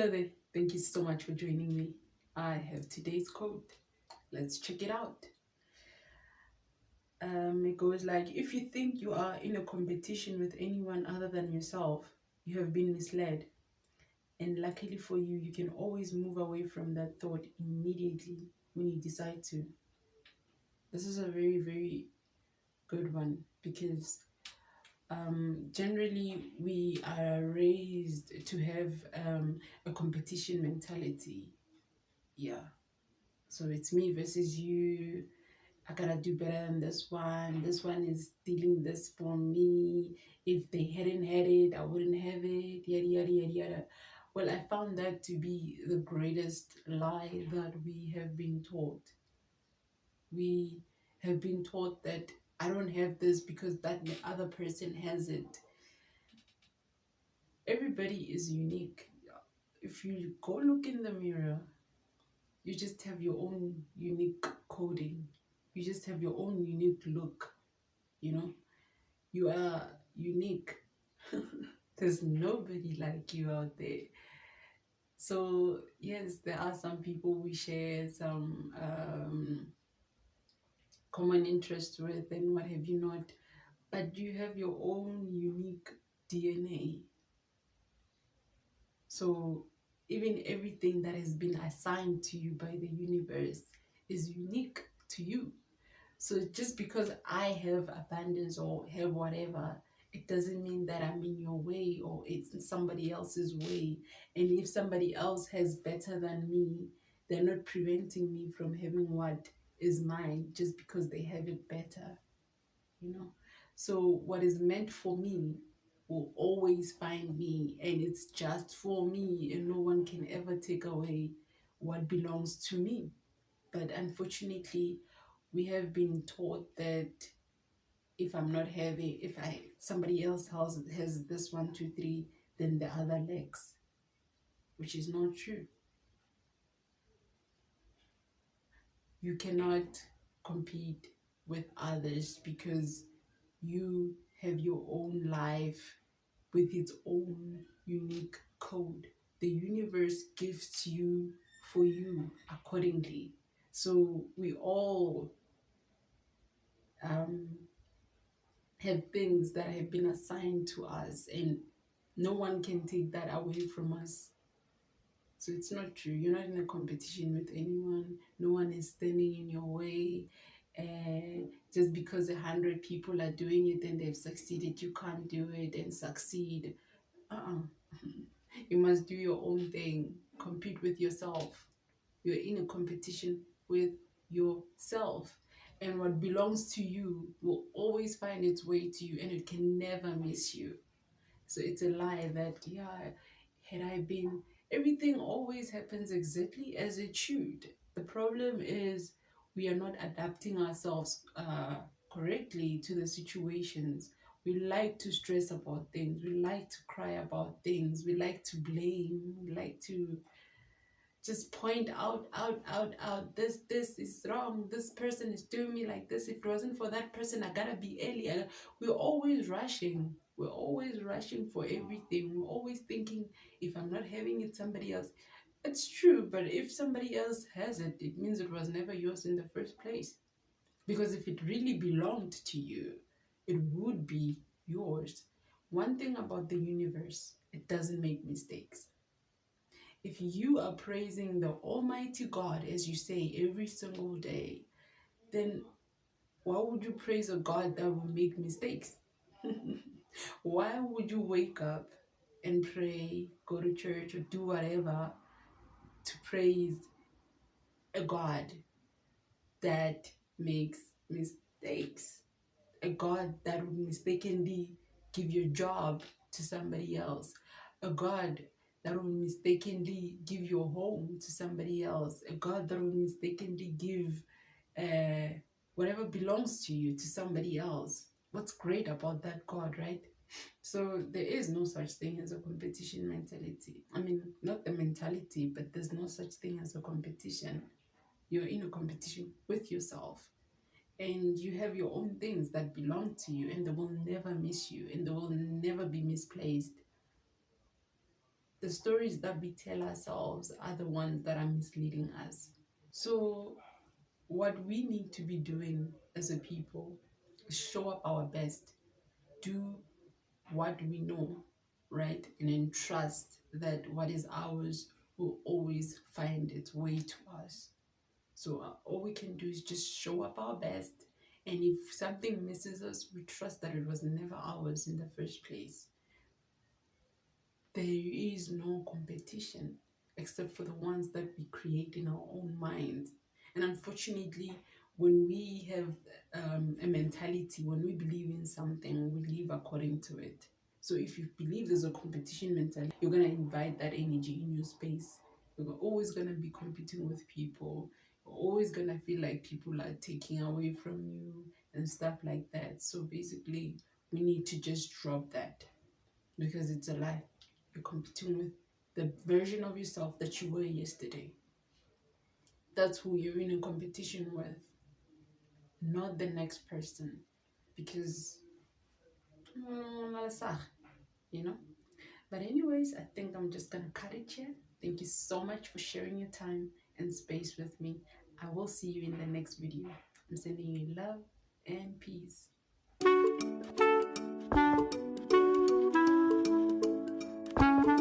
Hello there. Thank you so much for joining me. I have today's quote. Let's check it out. It goes like, if you think you are in a competition with anyone other than yourself, you have been misled. And luckily for you, you can always move away from that thought immediately when you decide to. This is a very, very good one because generally we are raised to have a competition mentality. Yeah. So it's me versus you. I gotta do better than this one. This one is stealing this from me. If they hadn't had it, I wouldn't have it. Yada yada yada yada. Well, I found that to be the greatest lie that we have been taught. We have been taught that I don't have this because that other person has it. Everybody is unique. If you go look in the mirror, you just have your own unique coding. You just have your own unique look, you know? You are unique. There's nobody like you out there. So, yes, there are some people we share some common interests with and what have you not, but you have your own unique DNA. So, even everything that has been assigned to you by the universe is unique to you. So just because I have abundance or have whatever, it doesn't mean that I'm in your way or it's somebody else's way. And if somebody else has better than me, they're not preventing me from having what is mine just because they have it better, you know. So what is meant for me will always find me, and it's just for me, and no one can ever take away what belongs to me. But unfortunately, we have been taught that if I'm not having, if somebody else has this one, two, three, then the other lacks, which is not true. You cannot compete with others because you have your own life with its own unique code. The universe gifts you for you accordingly. So we all um, have things that have been assigned to us, and no one can take that away from us. So it's not true. You're not in a competition with anyone. No one is standing in your way. And just because 100 people are doing it and they've succeeded, you can't do it and succeed. Uh-uh. You must do your own thing. Compete with yourself. You're in a competition with yourself. And what belongs to you will always find its way to you and it can never miss you. So it's a lie that, yeah, had I been, everything always happens exactly as it should. The problem is we are not adapting ourselves correctly to the situations. We like to stress about things. We like to cry about things. We like to blame. We like to just point out, this is wrong, this person is doing me like this. If it wasn't for that person, I gotta be early. We're always rushing for everything. We're always thinking, if I'm not having it, somebody else. It's true, but if somebody else has it, it means it was never yours in the first place. Because if it really belonged to you, it would be yours. One thing about the universe, it doesn't make mistakes. If you are praising the Almighty God, as you say, every single day, then why would you praise a God that will make mistakes? Why would you wake up and pray, go to church, or do whatever to praise a God that makes mistakes? A God that would mistakenly give your job to somebody else, a God that would mistakenly give your home to somebody else, a God that would mistakenly give whatever belongs to you to somebody else. What's great about that God, right? So there is no such thing as a competition mentality. I mean, not the mentality, but there's no such thing as a competition. You're in a competition with yourself, and you have your own things that belong to you, and they will never miss you, and they will never be misplaced. The stories that we tell ourselves are the ones that are misleading us. So, what we need to be doing as a people is show up our best, do what we know, right? And then trust that what is ours will always find its way to us. So all we can do is just show up our best. And if something misses us, we trust that it was never ours in the first place. There is no competition except for the ones that we create in our own minds. And unfortunately, when we have a mentality, when we believe in something, we live according to it. So if you believe there's a competition mentality, you're going to invite that energy in your space. You're always going to be competing with people. You're always going to feel like people are taking away from you and stuff like that. So basically, we need to just drop that because it's a lie. You're competing with the version of yourself that you were yesterday. That's who you're in a competition with, not the next person. Because, you know. But anyways, I think I'm just gonna cut it here. Thank you so much for sharing your time and space with me. I will see you in the next video. I'm sending you love and peace.